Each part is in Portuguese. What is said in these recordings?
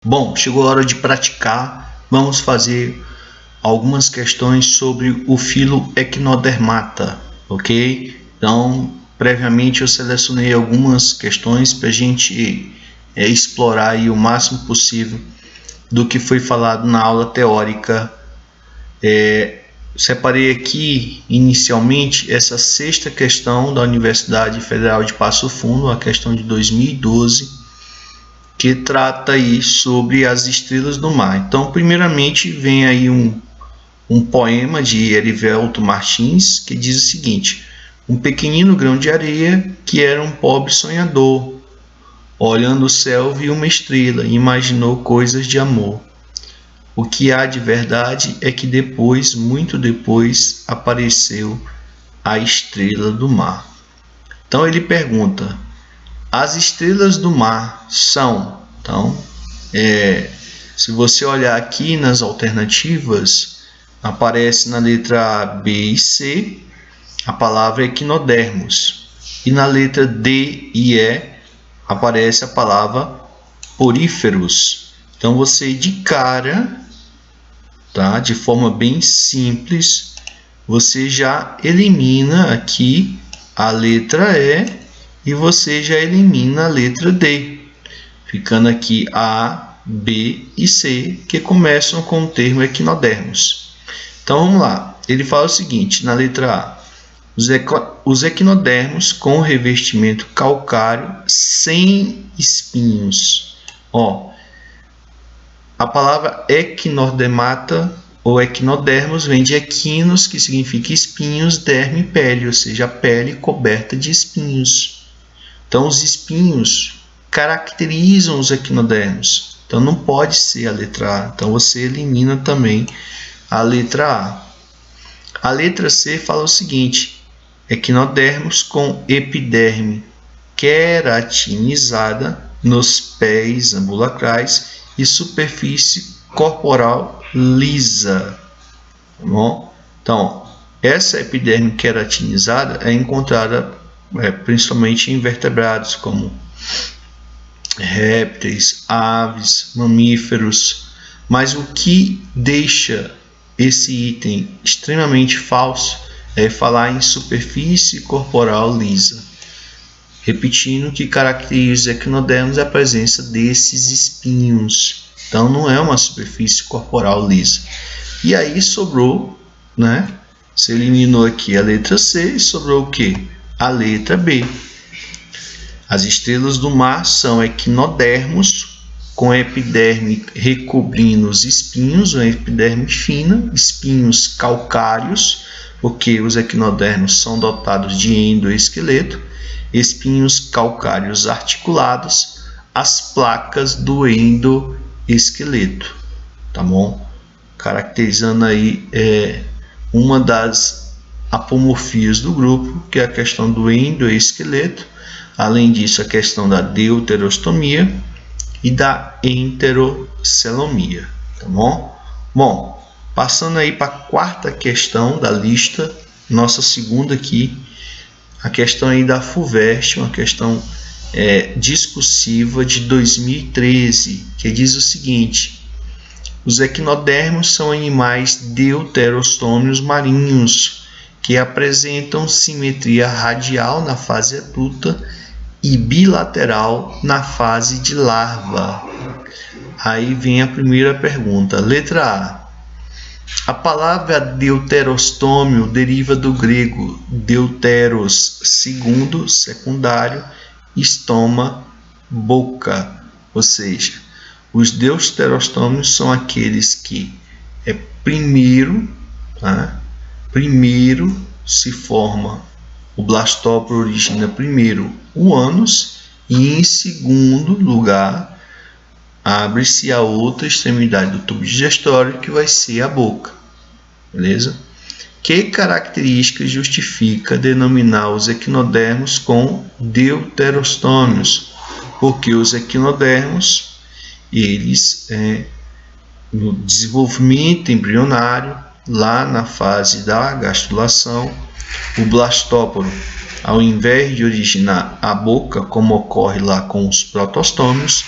Bom, chegou a hora de praticar. Vamos fazer algumas questões sobre o filo Echinodermata, ok? Então, previamente eu selecionei algumas questões para a gente explorar aí o máximo possível do que foi falado na aula teórica. Separei aqui inicialmente essa sexta questão da Universidade Federal de Passo Fundo, a questão de 2012, que trata aí sobre as estrelas do mar. Então, primeiramente, vem aí um poema de Erivelto Martins, que diz o seguinte: um pequenino grão de areia que era um pobre sonhador, olhando o céu viu uma estrela e imaginou coisas de amor. O que há de verdade é que depois, muito depois, apareceu a estrela do mar. Então ele pergunta: as estrelas do mar são... Então, se você olhar aqui nas alternativas, aparece na letra A, B e C a palavra equinodermos. E na letra D e E aparece a palavra poríferos. Então você de cara, tá, de forma bem simples, você já elimina aqui a letra E e você já elimina a letra D, ficando aqui A, B e C, que começam com o termo equinodermos. Então vamos lá, ele fala o seguinte, na letra A: os equinodermos com revestimento calcário sem espinhos. A palavra equinodermata ou equinodermos vem de equinos, que significa espinhos, derme, pele, ou seja, a pele coberta de espinhos. Então, os espinhos caracterizam os equinodermos. Então, não pode ser a letra A. Então, você elimina também a letra A. A letra C fala o seguinte: equinodermos com epiderme queratinizada nos pés ambulacrais e superfície corporal lisa. Tá bom? Então, essa epiderme queratinizada é encontrada principalmente em vertebrados como répteis, aves, mamíferos. Mas o que deixa esse item extremamente falso é falar em superfície corporal lisa. Repetindo, que caracteriza os equinodermos é a presença desses espinhos. Então não é uma superfície corporal lisa. E aí sobrou, né? Você eliminou aqui a letra C e sobrou o quê? A letra B. As estrelas do mar são equinodermos com epiderme recobrindo os espinhos, uma epiderme fina, espinhos calcários, porque os equinodermos são dotados de endoesqueleto, espinhos calcários articulados, as placas do endoesqueleto, tá bom? Caracterizando aí uma das apomorfias do grupo, que é a questão do endoesqueleto. Além disso, a questão da deuterostomia e da enterocelomia, tá bom? Bom, passando aí para a quarta questão da lista, nossa segunda aqui, a questão aí da FUVEST, uma questão discursiva de 2013, que diz o seguinte: os equinodermos são animais deuterostômios marinhos que apresentam simetria radial na fase adulta e bilateral na fase de larva. Aí vem a primeira pergunta. Letra A. A palavra deuterostômio deriva do grego deuteros, segundo, secundário, estoma, boca. Ou seja, os deuterostômios são aqueles que primeiro se forma o blastóporo, origina primeiro o ânus e em segundo lugar abre-se a outra extremidade do tubo digestório, que vai ser a boca. Beleza? Que característica justifica denominar os equinodermos com deuterostômios? Porque os equinodermos, eles no desenvolvimento embrionário, lá na fase da gastrulação, o blastóporo, ao invés de originar a boca, como ocorre lá com os protostômios,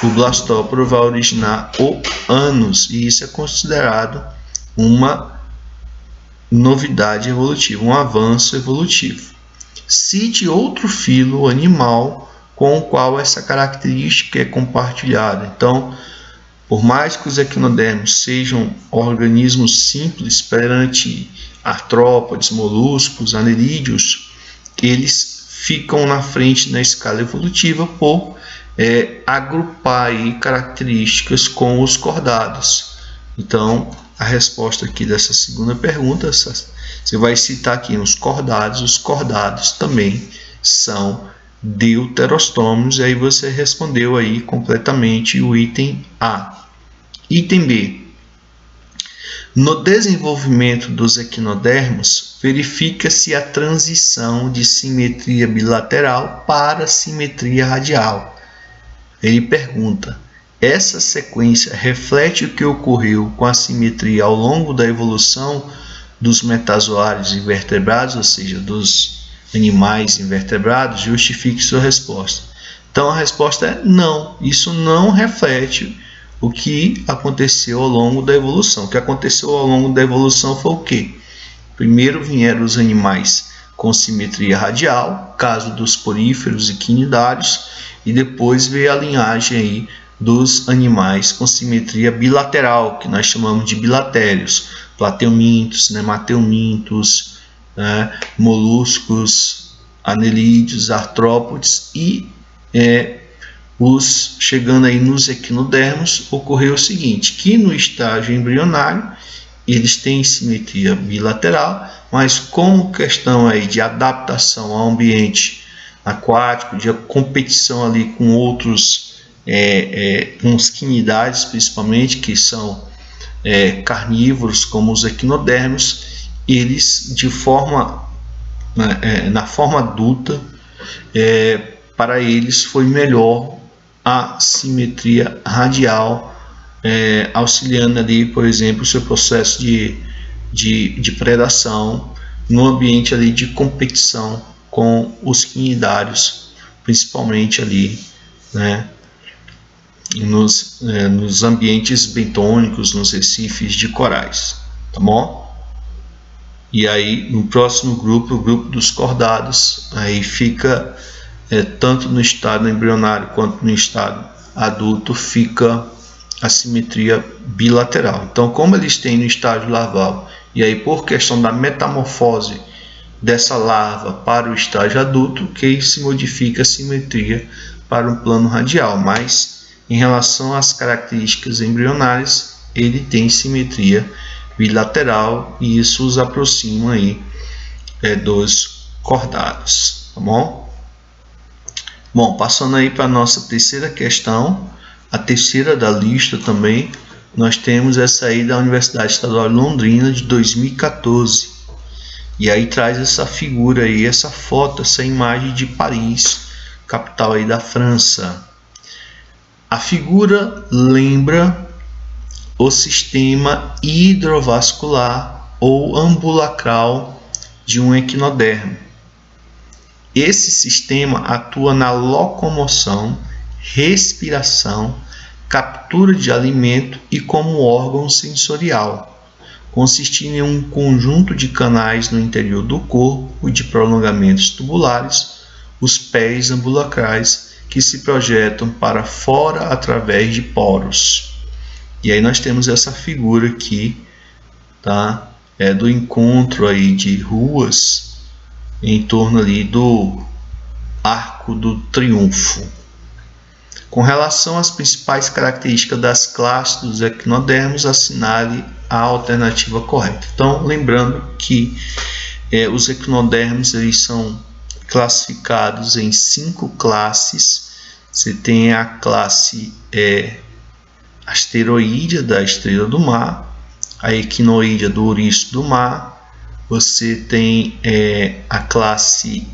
o blastóporo vai originar o ânus, e isso é considerado uma novidade evolutiva, um avanço evolutivo. Cite outro filo animal com o qual essa característica é compartilhada. Então, por mais que os equinodermos sejam organismos simples perante artrópodes, moluscos, anerídeos, eles ficam na frente na escala evolutiva por agrupar aí características com os cordados. Então, a resposta aqui dessa segunda pergunta, você vai citar aqui os cordados também são deuterostômios, e aí você respondeu aí completamente o item A. Item B. No desenvolvimento dos equinodermos, verifica-se a transição de simetria bilateral para simetria radial. Ele pergunta: essa sequência reflete o que ocorreu com a simetria ao longo da evolução dos metazoários invertebrados, ou seja, dos animais invertebrados? Justifique sua resposta. Então a resposta é não, isso não reflete o que aconteceu ao longo da evolução. O que aconteceu ao longo da evolução foi o quê? Primeiro vieram os animais com simetria radial, caso dos poríferos e quinidários, e depois veio a linhagem aí dos animais com simetria bilateral, que nós chamamos de bilatérios, plateumintos, nemateumintos, moluscos, anelídeos, artrópodes, e chegando aí nos equinodermos, ocorreu o seguinte, que no estágio embrionário eles têm simetria bilateral, mas como questão aí de adaptação ao ambiente aquático, de competição ali com outros, com os quinidários principalmente, que são carnívoros como os equinodermos, eles na forma adulta, para eles foi melhor a simetria radial, auxiliando ali, por exemplo, o seu processo de predação no ambiente ali de competição com os quinidários, principalmente ali, nos ambientes bentônicos, nos recifes de corais, tá bom? E aí no próximo grupo, o grupo dos cordados, aí fica tanto no estado embrionário quanto no estado adulto fica a simetria bilateral. Então, como eles têm no estágio larval, e aí por questão da metamorfose dessa larva para o estágio adulto, que se modifica a simetria para um plano radial, mas em relação às características embrionárias, ele tem simetria bilateral, e isso os aproxima aí dos cordados, tá bom? Bom, passando aí para a nossa terceira questão, a terceira da lista também, nós temos essa aí da Universidade Estadual de Londrina de 2014. E aí traz essa figura aí, essa foto, essa imagem de Paris, capital aí da França. A figura lembra o sistema hidrovascular ou ambulacral de um equinodermo. Esse sistema atua na locomoção, respiração, captura de alimento e como órgão sensorial, consistindo em um conjunto de canais no interior do corpo e de prolongamentos tubulares, os pés ambulacrais, que se projetam para fora através de poros. E aí nós temos essa figura aqui, tá? Do encontro aí de ruas em torno ali do Arco do Triunfo. Com relação às principais características das classes dos equinodermos, assinale a alternativa correta. Então, lembrando que os equinodermos eles são classificados em 5 classes. Você tem a classe asteroídea da estrela do mar, a equinoídea do ouriço do mar. Você tem a classe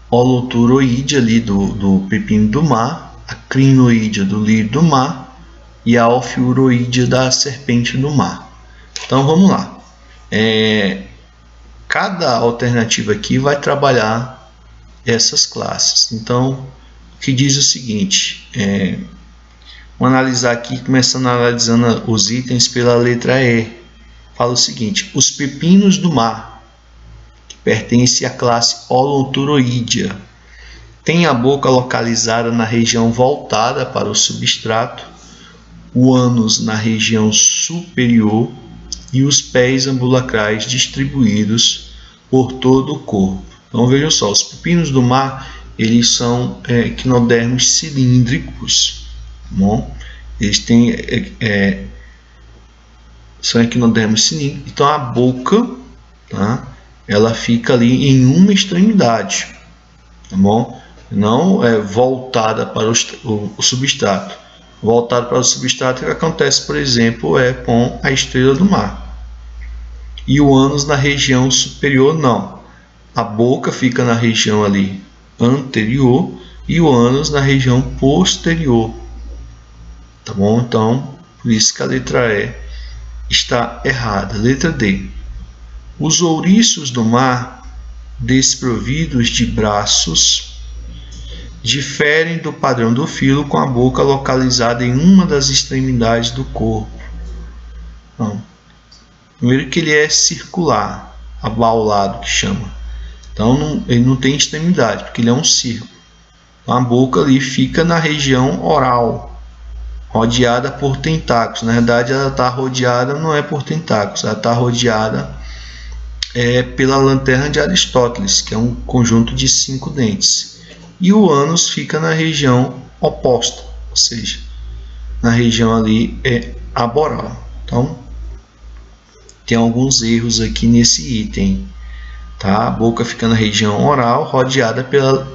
holoturoídea ali do pepino do mar, a crinoídea do lírio do mar e a alfiuroídea da serpente do mar. Então vamos lá. Cada alternativa aqui vai trabalhar essas classes. Então que diz o seguinte, vamos analisar aqui, começando analisando os itens pela letra E. Fala o seguinte: os pepinos do mar, que pertence à classe Holoturoidea, tem a boca localizada na região voltada para o substrato, o ânus na região superior e os pés ambulacrais distribuídos por todo o corpo. Então vejam só, os pepinos do mar, eles são equinodermos cilíndricos, tá bom? Eles têm são equinodermos cilíndricos. Então a boca, tá, ela fica ali em uma extremidade, tá bom? Não voltada para o substrato. Voltado para o substrato, que acontece, por exemplo, com a estrela do mar. E o ânus na região superior, não. A boca fica na região ali anterior e o ânus na região posterior. Tá bom? Então, por isso que a letra E está errada. Letra D. Os ouriços do mar, desprovidos de braços, diferem do padrão do filo com a boca localizada em uma das extremidades do corpo. Então, primeiro que ele é circular, abaulado que chama. Então ele não tem extremidade, porque ele é um círculo. Então, a boca ali fica na região oral, rodeada por tentáculos. Na verdade, ela está rodeada, não é por tentáculos, ela está rodeada pela lanterna de Aristóteles, que é um conjunto de 5 dentes. E o ânus fica na região oposta, ou seja, na região ali aboral. Então, tem alguns erros aqui nesse item. Tá? A boca fica na região oral, rodeada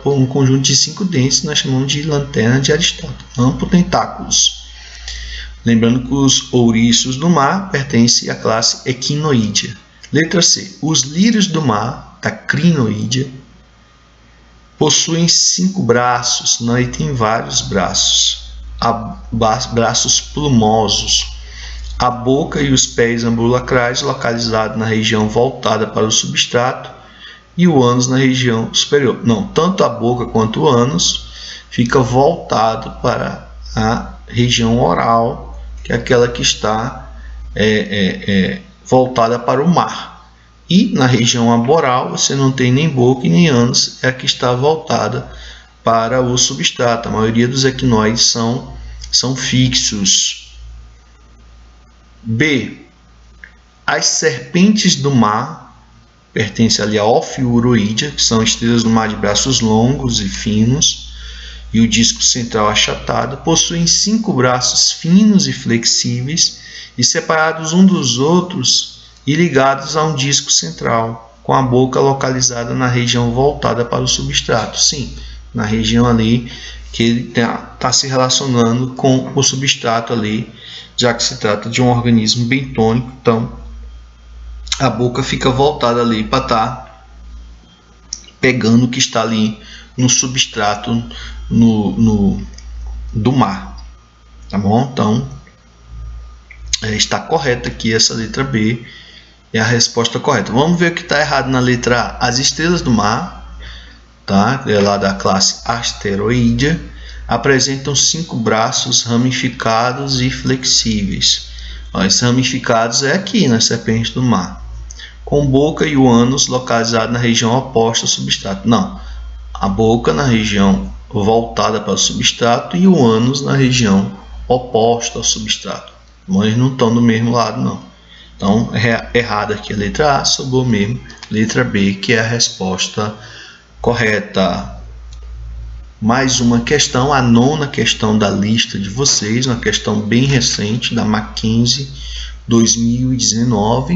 por um conjunto de 5 dentes, que nós chamamos de lanterna de Aristóteles, não por tentáculos. Lembrando que os ouriços do mar pertencem à classe Equinoidea. Letra C. Os lírios do mar, da Crinoidea, possuem 5 braços, não, e tem vários braços, braços plumosos. A boca e os pés ambulacrais localizados na região voltada para o substrato e o ânus na região superior. Não, tanto a boca quanto o ânus fica voltado para a região oral, que é aquela que está voltada para o mar. E na região aboral você não tem nem boca e nem ânus, é a que está voltada para o substrato. A maioria dos equinoides são fixos. B. As serpentes do mar pertencem ali a Ophiuroidea, que são estrelas do mar de braços longos e finos e o disco central achatado. Possuem 5 braços finos e flexíveis e separados um dos outros e ligados a um disco central, com a boca localizada na região voltada para o substrato. Sim, na região ali que ele está se relacionando com o substrato ali, já que se trata de um organismo bentônico. Então, a boca fica voltada ali para estar pegando o que está ali no substrato do mar. Tá bom? Então, está correta aqui essa letra B. É a resposta correta. Vamos ver o que está errado na letra A. As estrelas do mar, tá? É lá da classe Asteroidea, apresentam 5 braços ramificados e flexíveis. Os ramificados é aqui nas serpentes do mar, com boca e o ânus localizado na região oposta ao substrato. Não, a boca na região voltada para o substrato e o ânus na região oposta ao substrato. Mas não estão do mesmo lado, não. Então, errada aqui a letra A, sobrou mesmo letra B, que é a resposta correta. Mais uma questão, a 9ª questão da lista de vocês, uma questão bem recente, da Mackenzie 2019.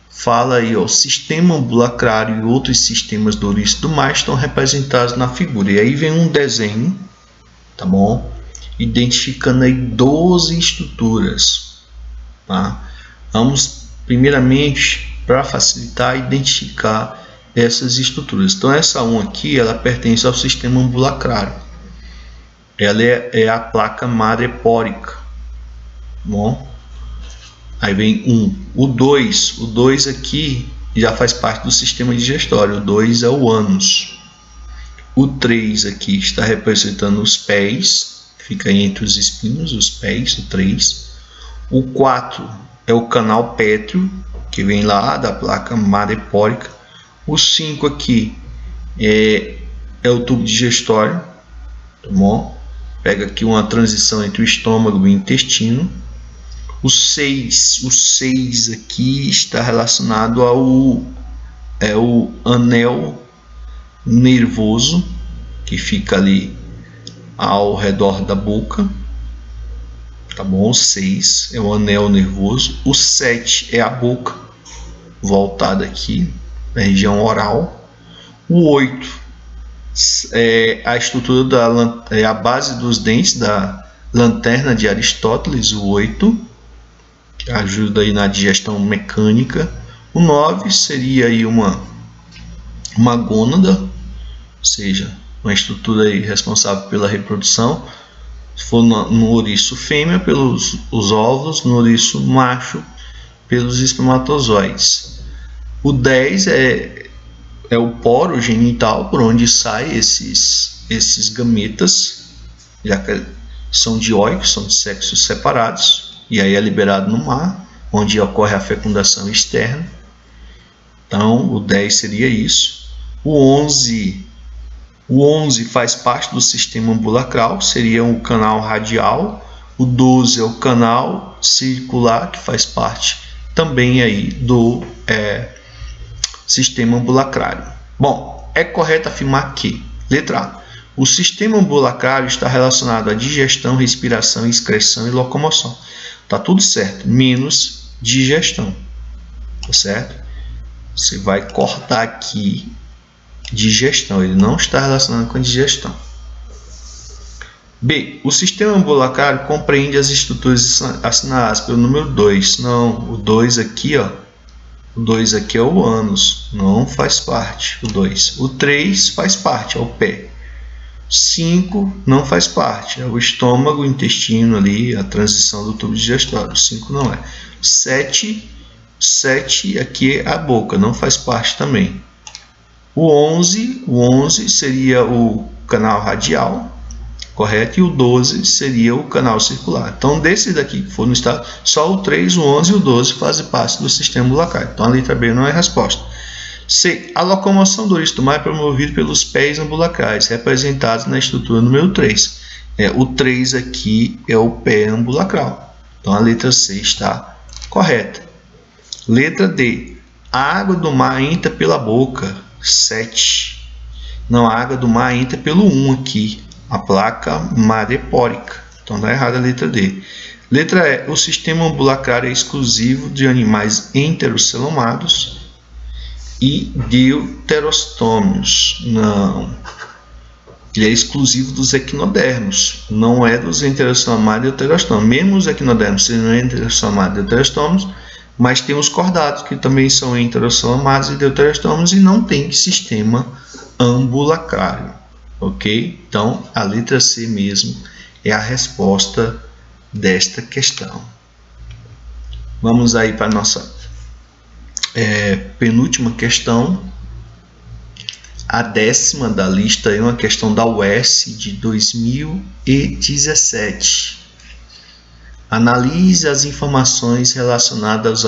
Fala aí, ó, sistema ambulacrário e outros sistemas do ouriço do mar estão representados na figura. E aí vem um desenho, tá bom? Identificando aí 12 estruturas, tá? Vamos, primeiramente, para facilitar, identificar essas estruturas. Então, essa 1 aqui, ela pertence ao sistema ambulacrário. Ela é a placa madrepórica. Bom, aí vem o 2 aqui já faz parte do sistema digestório. O 2 é o ânus. O 3 aqui está representando os pés, fica entre os espinhos, os pés, o 3. O 4 é o canal pétreo, que vem lá da placa madrepórica. O 5 aqui é o tubo digestório, tá bom? Pega aqui uma transição entre o estômago e o intestino. O 6 aqui está relacionado ao anel nervoso, que fica ali ao redor da boca, tá bom? O 6 é o anel nervoso. O 7 é a boca, voltada aqui na região oral. O 8 é a estrutura a base dos dentes da lanterna de Aristóteles, o 8, que ajuda aí na digestão mecânica. O 9 seria aí uma gônada, ou seja, uma estrutura aí responsável pela reprodução. Se for no ouriço fêmea, pelos os óvulos, no ouriço macho, pelos espermatozoides. O 10 é o poro genital, por onde saem esses gametas, já que são dioicos, são de sexos separados, e aí é liberado no mar, onde ocorre a fecundação externa. Então, o 10 seria isso. O 11 faz parte do sistema ambulacral, seria o canal radial. O 12 é o canal circular, que faz parte também aí do sistema ambulacrário. Bom, é correto afirmar que, letra A, o sistema ambulacrário está relacionado à digestão, respiração, excreção e locomoção. Tá tudo certo, menos digestão, tá certo? Você vai cortar aqui digestão, ele não está relacionado com a digestão. B, o sistema ambulacrário compreende as estruturas assinaladas pelo número 2. Não, o 2 aqui, ó. O 2 aqui é o ânus, não faz parte, o 2. O 3 faz parte, é o pé. 5 não faz parte, é o estômago, o intestino ali, a transição do tubo digestório. 5 não é. 7 aqui é a boca, não faz parte também. O 11 seria o canal radial, correto? E o 12 seria o canal circular. Então, desses daqui que foram no estado, só o 3, o 11 e o 12 fazem parte do sistema ambulacral. Então, a letra B não é a resposta. C. A locomoção do ouriço do mar é promovida pelos pés ambulacrais, representados na estrutura número 3. O 3 aqui é o pé ambulacral. Então, a letra C está correta. Letra D. A água do mar entra pela boca. 7. Não, a água do mar entra pelo 1 aqui, a placa madrepórica. Então dá errado a letra D. Letra E. O sistema ambulacrar é exclusivo de animais enterocelomados e deuterostômios. Não. Ele é exclusivo dos equinodermos, não é dos enterocelomados e deuterostômios. Mesmo os equinodermos sendo enterocelomados e deuterostômios, mas tem os cordados, que também são enterocelomados e deuterostômios e não tem sistema ambulacrário. Ok? Então, a letra C mesmo é a resposta desta questão. Vamos aí para a nossa penúltima questão. A 10ª da lista é uma questão da UES de 2017. Analise as informações relacionadas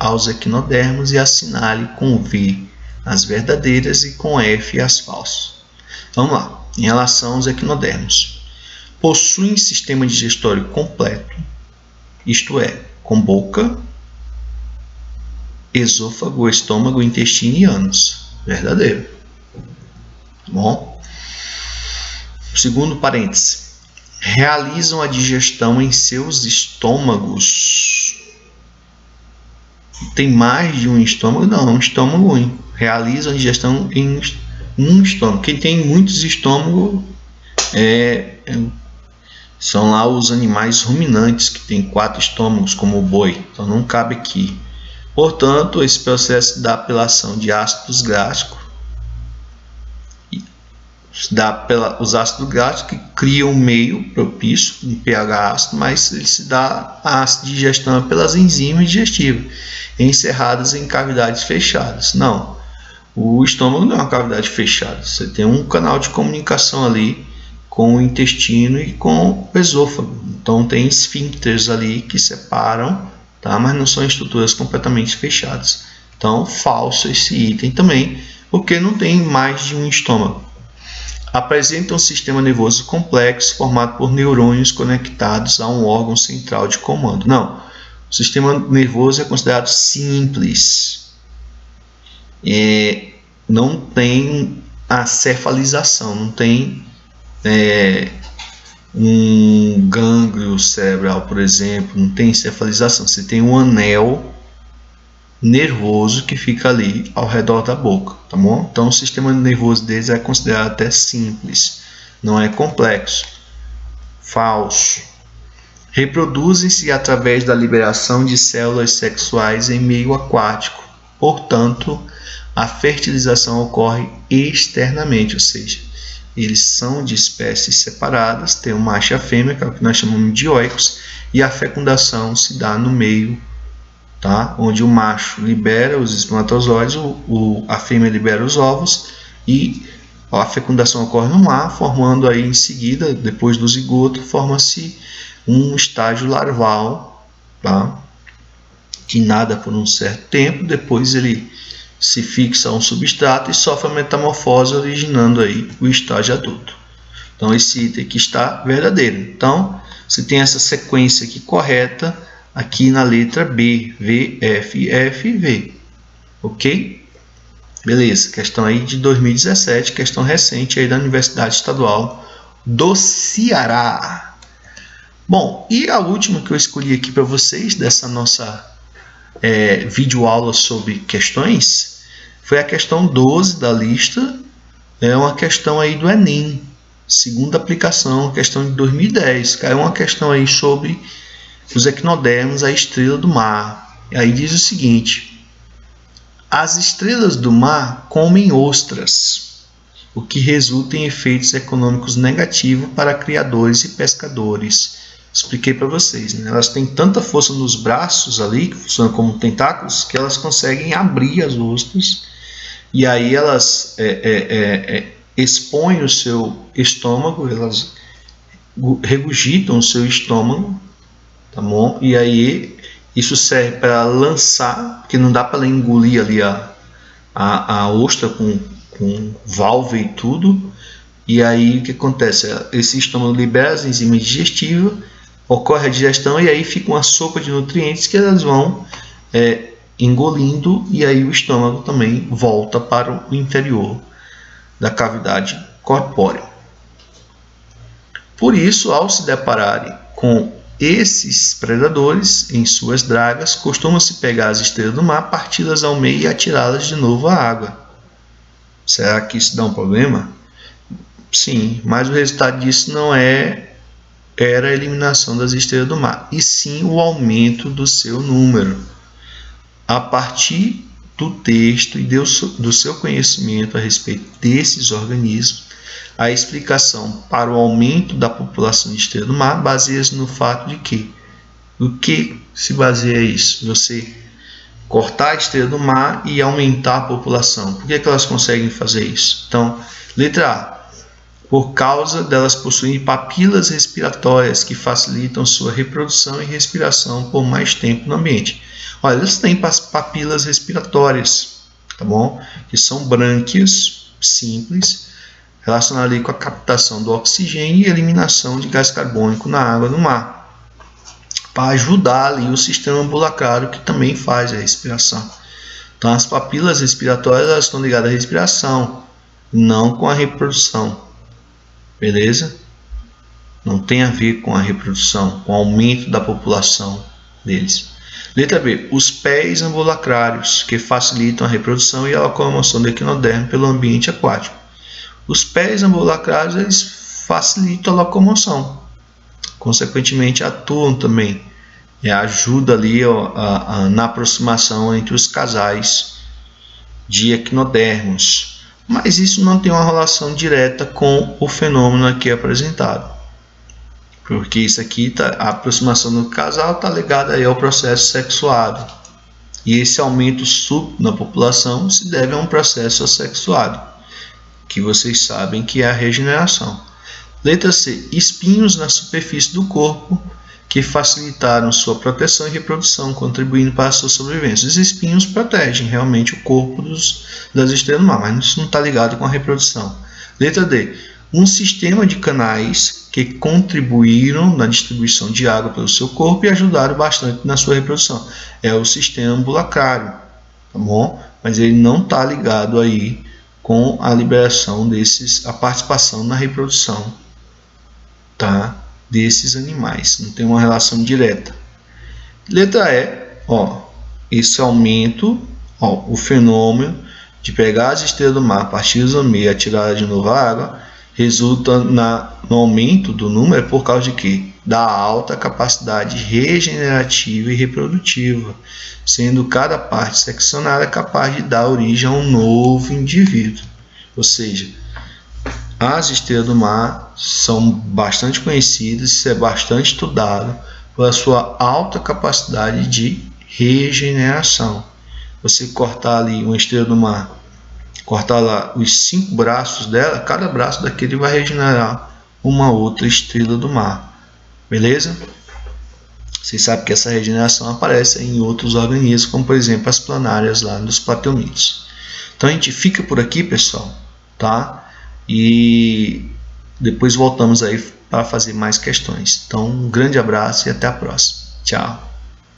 aos equinodermos e assinale com V as verdadeiras e com F as falsas. Vamos lá. Em relação aos equinodermos, possuem sistema digestório completo, isto é, com boca, esôfago, estômago, intestino e ânus. Verdadeiro. Bom. Segundo parêntese. Realizam a digestão em seus estômagos. Tem mais de um estômago? Não, um estômago único. Realizam a digestão em um estômago. Quem tem muitos estômagos são lá os animais ruminantes, que tem 4 estômagos, como o boi. Então não cabe aqui. Portanto, esse processo da apelação de ácidos gástricos os ácidos gástricos que criam um meio propício, um pH ácido, mas ele se dá a digestão pelas enzimas digestivas, encerradas em cavidades fechadas. Não. O estômago não é uma cavidade fechada, você tem um canal de comunicação ali com o intestino e com o esôfago. Então tem esfíncteres ali que separam, tá? Mas não são estruturas completamente fechadas. Então falso esse item também, porque não tem mais de um estômago. Apresenta um sistema nervoso complexo formado por neurônios conectados a um órgão central de comando. Não, o sistema nervoso é considerado simples. Não tem a cefalização, não tem um gânglio cerebral, por exemplo, não tem cefalização. Você tem um anel nervoso que fica ali ao redor da boca, tá bom? Então o sistema nervoso deles é considerado até simples, não é complexo. Falso. Reproduzem-se através da liberação de células sexuais em meio aquático, portanto, a fertilização ocorre externamente, ou seja, eles são de espécies separadas, tem o macho e a fêmea, que é o que nós chamamos de dioicos, e a fecundação se dá no meio, tá? Onde o macho libera os espermatozoides, a fêmea libera os ovos e a fecundação ocorre no mar, formando aí em seguida, depois do zigoto, forma-se um estágio larval, tá? Que nada por um certo tempo, depois ele se fixa a um substrato e sofre a metamorfose, originando aí o estágio adulto. Então esse item aqui está verdadeiro. Então você tem essa sequência aqui correta aqui na letra B, V, F, F, V. Ok? Beleza, questão aí de 2017, questão recente aí da Universidade Estadual do Ceará. Bom, e a última que eu escolhi aqui para vocês dessa nossa videoaula sobre questões foi a questão 12 da lista. É uma questão aí do Enem, segunda aplicação, questão de 2010. Caiu uma questão aí sobre os equinodermos, a estrela do mar. E aí diz o seguinte: as estrelas do mar comem ostras, o que resulta em efeitos econômicos negativos para criadores e pescadores. Expliquei para vocês, né? Elas têm tanta força nos braços ali, que funcionam como tentáculos, que elas conseguem abrir as ostras e aí elas expõem o seu estômago, elas regurgitam o seu estômago, tá bom? E aí isso serve para lançar, porque não dá para engolir ali a ostra com válvula e tudo. E aí o que acontece? Esse estômago libera as enzimas digestivas, ocorre a digestão e aí fica uma sopa de nutrientes que elas vão engolindo, e aí o estômago também volta para o interior da cavidade corpórea. Por isso, ao se depararem com esses predadores em suas dragas, costuma-se pegar as estrelas do mar, parti-las ao meio e atirá-las de novo à água. Será que isso dá um problema? Sim, mas o resultado disso não era a eliminação das estrelas do mar, e sim o aumento do seu número. A partir do texto e do seu conhecimento a respeito desses organismos, a explicação para o aumento da população de estrela do mar baseia-se no fato de que o que se baseia isso? Você cortar a estrela do mar e aumentar a população. Por que elas conseguem fazer isso? Então, letra A. Por causa delas possuírem papilas respiratórias que facilitam sua reprodução e respiração por mais tempo no ambiente. Olha, elas têm papilas respiratórias, tá bom? Que são brânquias simples, relacionadas ali com a captação do oxigênio e eliminação de gás carbônico na água do mar, para ajudar ali o sistema ambulacrário, que também faz a respiração. Então, as papilas respiratórias, elas estão ligadas à respiração, não com a reprodução. Beleza? Não tem a ver com a reprodução, com o aumento da população deles. Letra B. Os pés ambulacrários, que facilitam a reprodução e a locomoção do equinodermo pelo ambiente aquático. Os pés ambulacrários, eles facilitam a locomoção. Consequentemente, atuam também. Ajuda ali na aproximação entre os casais de equinodermos. Mas isso não tem uma relação direta com o fenômeno aqui apresentado. Porque isso aqui, a aproximação do casal está ligada aí ao processo sexuado. E esse aumento súbito na população se deve a um processo assexuado, que vocês sabem que é a regeneração. Letra C. Espinhos na superfície do corpo que facilitaram sua proteção e reprodução, contribuindo para a sua sobrevivência. Os espinhos protegem realmente o corpo das estrelas do mar, mas isso não está ligado com a reprodução. Letra D. Um sistema de canais que contribuíram na distribuição de água pelo seu corpo e ajudaram bastante na sua reprodução. É o sistema ambulacrário, tá bom? Mas ele não está ligado aí com a liberação a participação na reprodução, tá? Desses animais, não tem uma relação direta. Letra E, esse aumento, o fenômeno de pegar as estrelas do mar, partir do meio e atirar de novo a água, resulta no aumento do número por causa de quê? Da alta capacidade regenerativa e reprodutiva, sendo cada parte seccionada capaz de dar origem a um novo indivíduo. Ou seja, as estrelas do mar são bastante conhecidas, isso é bastante estudado pela sua alta capacidade de regeneração. Você cortar ali uma estrela do mar, cortar lá os 5 braços dela, cada braço daquele vai regenerar uma outra estrela do mar. Beleza? Vocês sabem que essa regeneração aparece em outros organismos, como por exemplo as planárias lá dos plateumitos. Então a gente fica por aqui, pessoal, tá? E depois voltamos aí para fazer mais questões. Então, um grande abraço e até a próxima. Tchau.